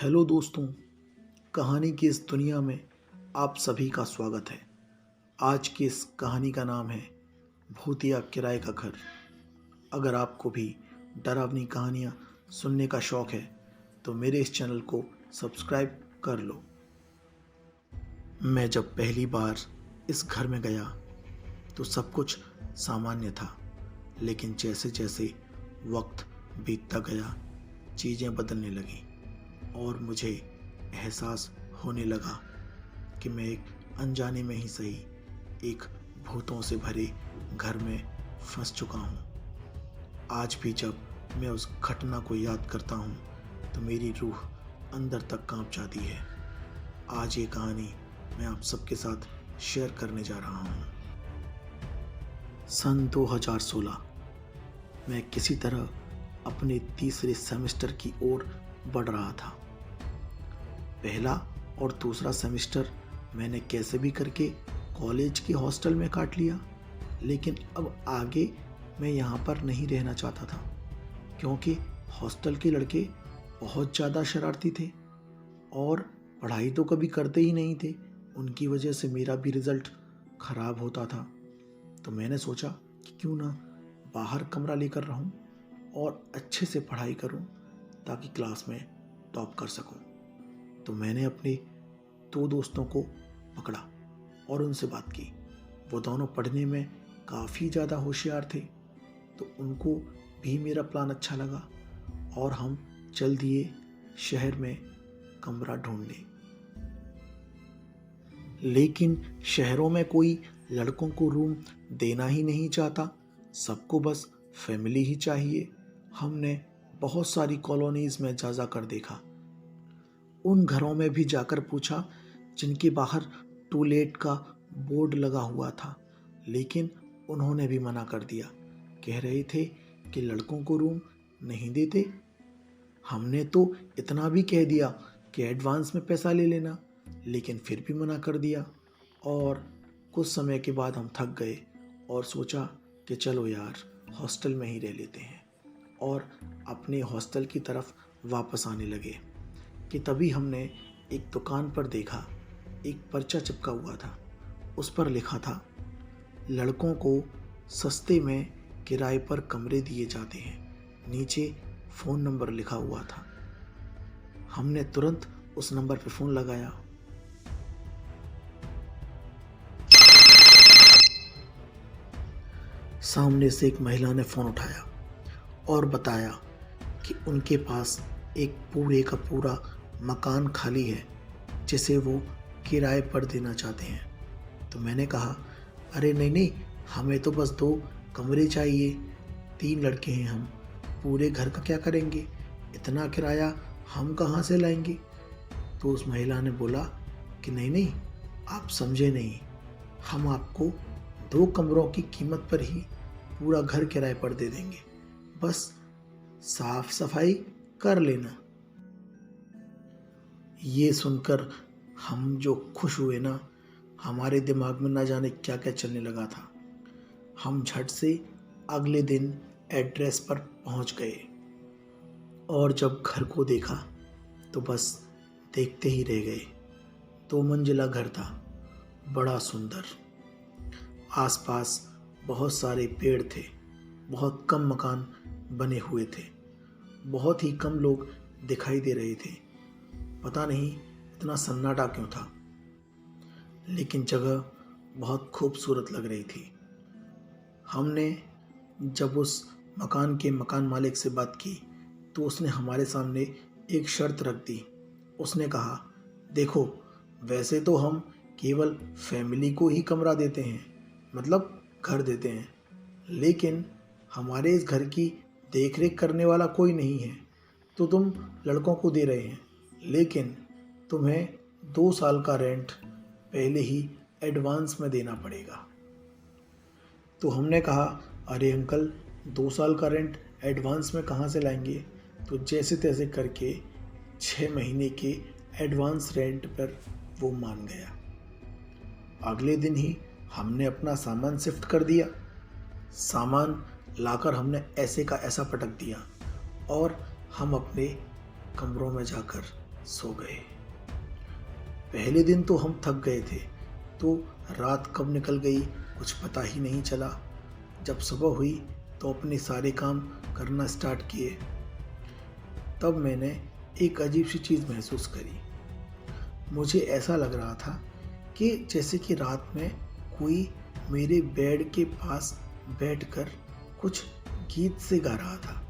Hello दोस्तों, कहानी की इस दुनिया में आप सभी का स्वागत है। आज की इस कहानी का नाम है भूतिया किराए का घर। अगर आपको भी डरावनी कहानियाँ सुनने का शौक है तो मेरे इस चैनल को सब्सक्राइब कर लो। मैं जब पहली बार इस घर में गया तो सब कुछ सामान्य था, लेकिन जैसे जैसे वक्त बीतता गया चीज़ें बदलने लगीं और मुझे एहसास होने लगा कि मैं एक अनजाने में ही सही एक भूतों से भरे घर में फंस चुका हूँ। आज भी जब मैं उस घटना को याद करता हूँ तो मेरी रूह अंदर तक कांप जाती है। आज ये कहानी मैं आप सबके साथ शेयर करने जा रहा हूँ। सन 2016 मैं किसी तरह अपने तीसरे सेमेस्टर की ओर बढ़ रहा था। पहला और दूसरा सेमेस्टर मैंने कैसे भी करके कॉलेज के हॉस्टल में काट लिया, लेकिन अब आगे मैं यहाँ पर नहीं रहना चाहता था क्योंकि हॉस्टल के लड़के बहुत ज़्यादा शरारती थे और पढ़ाई तो कभी करते ही नहीं थे। उनकी वजह से मेरा भी रिज़ल्ट ख़राब होता था। तो मैंने सोचा कि क्यों ना बाहर कमरा लेकर रहूं और अच्छे से पढ़ाई करूं ताकि क्लास में टॉप कर सकूं। तो मैंने अपने दो दोस्तों को पकड़ा और उनसे बात की। वो दोनों पढ़ने में काफ़ी ज़्यादा होशियार थे, तो उनको भी मेरा प्लान अच्छा लगा और हम चल दिए शहर में कमरा ढूंढने। लेकिन शहरों में कोई लड़कों को रूम देना ही नहीं चाहता, सबको बस फैमिली ही चाहिए। हमने बहुत सारी कॉलोनीज़ में जा कर देखा, उन घरों में भी जाकर पूछा जिनके बाहर टू लेट का बोर्ड लगा हुआ था, लेकिन उन्होंने भी मना कर दिया। कह रहे थे कि लड़कों को रूम नहीं देते। हमने तो इतना भी कह दिया कि एडवांस में पैसा ले लेना, लेकिन फिर भी मना कर दिया। और कुछ समय के बाद हम थक गए और सोचा कि चलो यार हॉस्टल में ही रह लेते हैं, और अपने हॉस्टल की तरफ वापस आने लगे कि तभी हमने एक दुकान पर देखा, एक पर्चा चिपका हुआ था। उस पर लिखा था, लड़कों को सस्ते में किराए पर कमरे दिए जाते हैं। नीचे फ़ोन नंबर लिखा हुआ था। हमने तुरंत उस नंबर पर फ़ोन लगाया। सामने से एक महिला ने फ़ोन उठाया और बताया कि उनके पास एक पूरे का पूरा मकान खाली है जिसे वो किराए पर देना चाहते हैं। तो मैंने कहा, अरे नहीं नहीं, हमें तो बस 2 कमरे चाहिए, 3 लड़के हैं हम, पूरे घर का क्या करेंगे, इतना किराया हम कहाँ से लाएंगे। तो उस महिला ने बोला कि नहीं नहीं, आप समझे नहीं, हम आपको 2 कमरों की कीमत पर ही पूरा घर किराए पर दे देंगे, बस साफ सफाई कर लेना। ये सुनकर हम जो खुश हुए ना, हमारे दिमाग में ना जाने क्या क्या चलने लगा था। हम झट से अगले दिन एड्रेस पर पहुंच गए और जब घर को देखा तो बस देखते ही रह गए। 2 मंजिला घर था, बड़ा सुंदर। आसपास बहुत सारे पेड़ थे, बहुत कम मकान बने हुए थे, बहुत ही कम लोग दिखाई दे रहे थे। पता नहीं इतना सन्नाटा क्यों था, लेकिन जगह बहुत खूबसूरत लग रही थी। हमने जब उस मकान के मकान मालिक से बात की तो उसने हमारे सामने एक शर्त रख दी। उसने कहा, देखो वैसे तो हम केवल फैमिली को ही कमरा देते हैं, मतलब घर देते हैं, लेकिन हमारे इस घर की देख रेख करने वाला कोई नहीं है, तो तुम लड़कों को दे रहे हैं, लेकिन तुम्हें 2 साल का रेंट पहले ही एडवांस में देना पड़ेगा। तो हमने कहा, अरे अंकल 2 साल का रेंट एडवांस में कहाँ से लाएंगे। तो जैसे तैसे करके 6 महीने के एडवांस रेंट पर वो मान गया। अगले दिन ही हमने अपना सामान शिफ्ट कर दिया। सामान लाकर हमने ऐसे का ऐसा पटक दिया और हम अपने कमरों में जाकर सो गए। पहले दिन तो हम थक गए थे, तो रात कब निकल गई कुछ पता ही नहीं चला। जब सुबह हुई तो अपने सारे काम करना स्टार्ट किए। तब मैंने एक अजीब सी चीज़ महसूस करी। मुझे ऐसा लग रहा था कि जैसे कि रात में कोई मेरे बेड के पास बैठकर कुछ गीत से गा रहा था।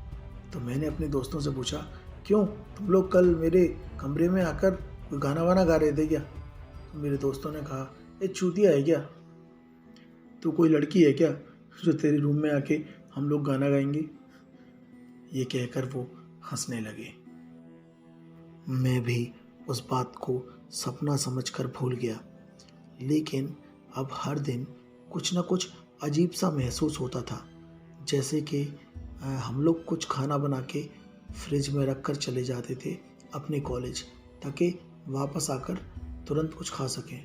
तो मैंने अपने दोस्तों से पूछा, क्यों तुम लोग कल मेरे कमरे में आकर कोई गाना वाना गा रहे थे क्या? तो मेरे दोस्तों ने कहा, ये चूतिया है क्या? तू कोई लड़की है क्या जो तेरे रूम में आके हम लोग गाना गाएंगे? ये कहकर वो हंसने लगे। मैं भी उस बात को सपना समझकर भूल गया, लेकिन अब हर दिन कुछ ना कुछ अजीब सा महसूस होता था। जैसे कि हम लोग कुछ खाना बना के फ्रिज में रख कर चले जाते थे अपने कॉलेज, ताकि वापस आकर तुरंत कुछ खा सकें।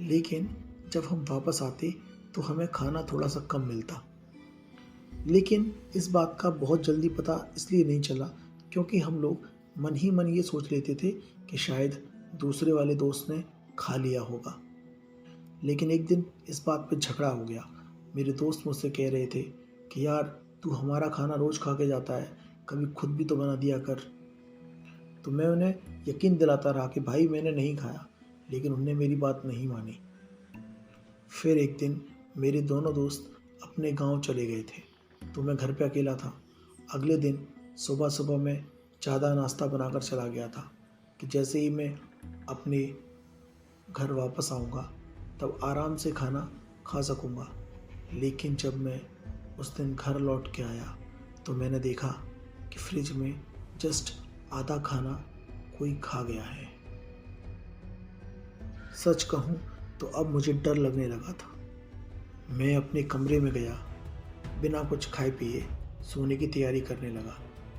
लेकिन जब हम वापस आते तो हमें खाना थोड़ा सा कम मिलता। लेकिन इस बात का बहुत जल्दी पता इसलिए नहीं चला क्योंकि हम लोग मन ही मन ये सोच लेते थे कि शायद दूसरे वाले दोस्त ने खा लिया होगा। लेकिन एक दिन इस बात पे झगड़ा हो गया। मेरे दोस्त मुझसे कह रहे थे कि यार तू हमारा खाना रोज़ खा के जाता है, कभी खुद भी तो बना दिया कर। तो मैं उन्हें यकीन दिलाता रहा कि भाई मैंने नहीं खाया, लेकिन उनने मेरी बात नहीं मानी। फिर एक दिन मेरे दोनों दोस्त अपने गांव चले गए थे, तो मैं घर पे अकेला था। अगले दिन सुबह सुबह मैं ज़्यादा नाश्ता बनाकर चला गया था कि जैसे ही मैं अपने घर वापस आऊँगा तब आराम से खाना खा सकूँगा। लेकिन जब मैं उस दिन घर लौट के आया तो मैंने देखा कि फ्रिज में जस्ट आधा खाना कोई खा गया है। सच कहूँ तो अब मुझे डर लगने लगा था। मैं अपने कमरे में गया, बिना कुछ खाए पिए सोने की तैयारी करने लगा।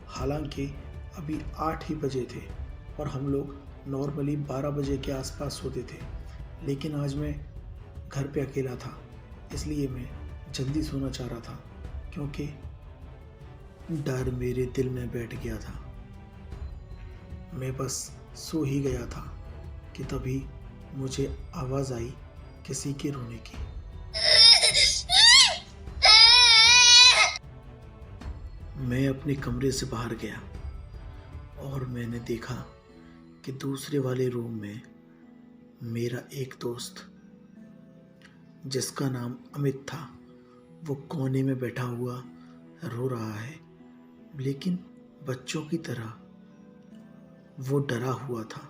हालांकि अभी 8 ही बजे थे और हम लोग नॉर्मली 12 बजे के आसपास सोते थे, लेकिन आज मैं घर पे अकेला था, इसलिए मैं जल्दी सोना चाह रहा था क्योंकि डर मेरे दिल में बैठ गया था। मैं बस सो ही गया था कि तभी मुझे आवाज़ आई किसी के रोने की। मैं अपने कमरे से बाहर गया और मैंने देखा कि दूसरे वाले रूम में मेरा एक दोस्त जिसका नाम अमित था, वो कोने में बैठा हुआ रो रहा है, लेकिन बच्चों की तरह वो डरा हुआ था।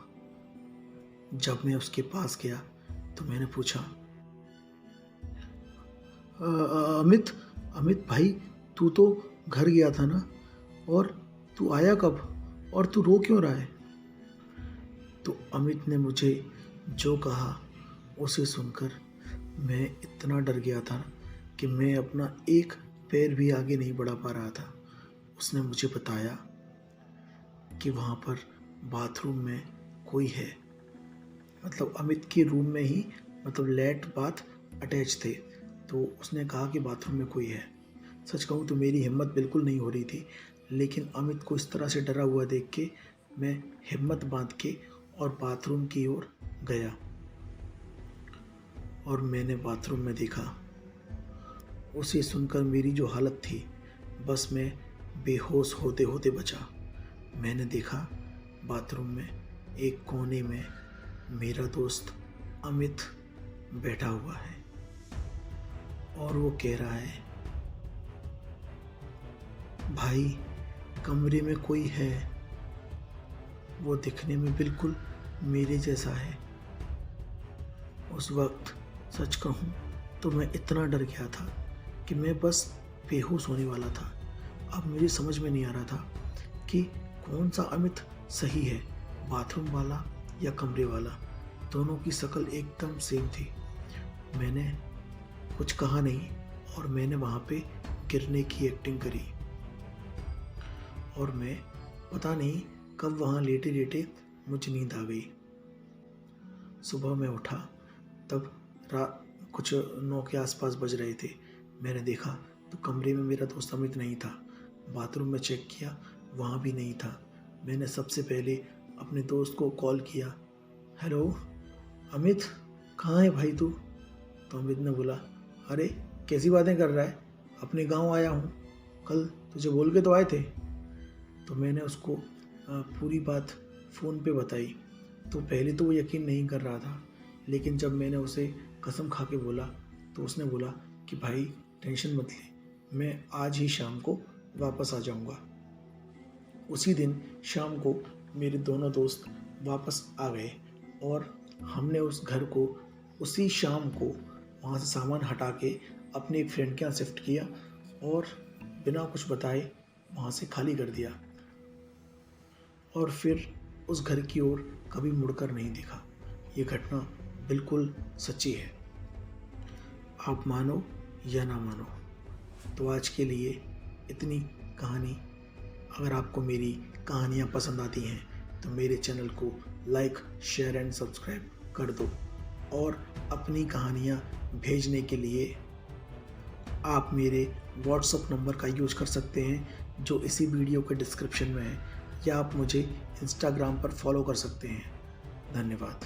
जब मैं उसके पास गया तो मैंने पूछा, अमित अमित भाई, तू तो घर गया था ना, और तू आया कब, और तू रो क्यों रहा है? तो अमित ने मुझे जो कहा उसे सुनकर मैं इतना डर गया था कि मैं अपना एक पैर भी आगे नहीं बढ़ा पा रहा था। उसने मुझे बताया कि वहाँ पर बाथरूम में कोई है, मतलब अमित के रूम में ही, मतलब लेट बाथ अटैच थे। तो उसने कहा कि बाथरूम में कोई है। सच कहूँ तो मेरी हिम्मत बिल्कुल नहीं हो रही थी, लेकिन अमित को इस तरह से डरा हुआ देख के मैं हिम्मत बांध के और बाथरूम की ओर गया। और मैंने बाथरूम में देखा। उसे सुनकर मेरी जो हालत थी, बस मैं बेहोश होते होते बचा। मैंने देखा बाथरूम में एक कोने में मेरा दोस्त अमित बैठा हुआ है और वो कह रहा है, भाई कमरे में कोई है, वो दिखने में बिल्कुल मेरे जैसा है। उस वक्त सच कहूँ तो मैं इतना डर गया था कि मैं बस बेहोश होने वाला था। अब मुझे समझ में नहीं आ रहा था कि कौन सा अमित सही है, बाथरूम वाला या कमरे वाला। दोनों की शक्ल एकदम सेम थी। मैंने कुछ कहा नहीं और मैंने वहाँ पे गिरने की एक्टिंग करी और मैं पता नहीं कब वहाँ लेटे लेटे मुझे नींद आ गई। सुबह मैं उठा तब रात कुछ 9 के आसपास बज रहे थे। मैंने देखा तो कमरे में मेरा दोस्त अमित नहीं था। बाथरूम में चेक किया, वहाँ भी नहीं था। मैंने सबसे पहले अपने दोस्त को कॉल किया, हेलो अमित, कहाँ है भाई तू? तो अमित ने बोला, अरे कैसी बातें कर रहा है, अपने गांव आया हूँ, कल तुझे बोल के तो आए थे। तो मैंने उसको पूरी बात फ़ोन पे बताई। तो पहले तो वो यकीन नहीं कर रहा था, लेकिन जब मैंने उसे कसम खा के बोला तो उसने बोला कि भाई टेंशन मत ले, मैं आज ही शाम को वापस आ जाऊंगा। उसी दिन शाम को मेरे दोनों दोस्त वापस आ गए और हमने उस घर को उसी शाम को वहाँ से सामान हटा के अपने एक फ्रेंड के यहाँ शिफ्ट किया और बिना कुछ बताए वहाँ से खाली कर दिया और फिर उस घर की ओर कभी मुड़कर नहीं देखा। ये घटना बिल्कुल सच्ची है, आप मानो या ना मानो। तो आज के लिए इतनी कहानी। अगर आपको मेरी कहानियाँ पसंद आती हैं तो मेरे चैनल को लाइक, शेयर एंड सब्सक्राइब कर दो और अपनी कहानियाँ भेजने के लिए आप मेरे व्हाट्सएप नंबर का यूज़ कर सकते हैं जो इसी वीडियो के डिस्क्रिप्शन में है, या आप मुझे इंस्टाग्राम पर फॉलो कर सकते हैं। धन्यवाद।